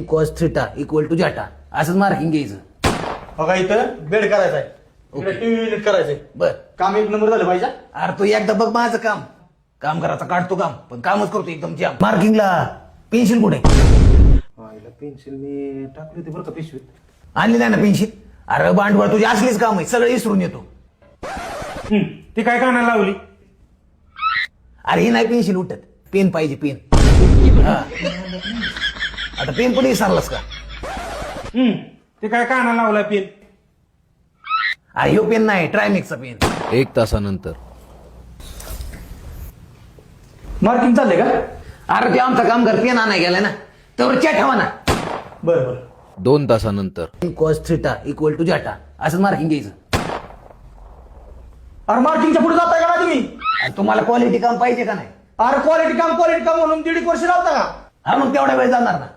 Cos theta equal to जाटा असंच marking घ्यायचं. बघा इथं बेड करायचा आहे, इकडे टीव्ही युनिट करायचंय. बर काम एक नंबर झालं पाहिजे. अरे तू एकदा बघ माझं काम. काम करायचं काढतो काम, पण कामच करतो एकदम जाम. मार्किंगला पेन्सिल कुठे पेन्सिल मी टाकली होती बरं का पिशवीत. आणली नाही ना पेन्सिल? अरे भांडवल तुझी असलीच काम आहे, सगळं विसरून येतो. ती काय कानाला लावली? अरे ही नाही पेन्सिल उठत, पेन पाहिजे पेन. आता पेन पण विसरलास का? ते काय कानाला लावलाय पेन? अरे ह्यो पेन नाही, ट्रायमेक्सचा पेन. 1 तासानंतर. मार्किंग चाललंय का? अरे ते आमचा कामगार पेन आणाय गेलाय ना, तर च्या ठेवा ना. बरं बरं. 2 तासानंतर. कॉस थिटा इक्वल टू जाटा असंच मार्किंग घ्यायचं. अरे मार्किंगच्या पुढे जाताय का ना तुम्ही? आणि तुम्हाला क्वालिटी काम पाहिजे का नाही? अरे क्वालिटी काम म्हणून 1.5 वर्ष लावता का? हा मग तेवढा वेळ जाणार ना.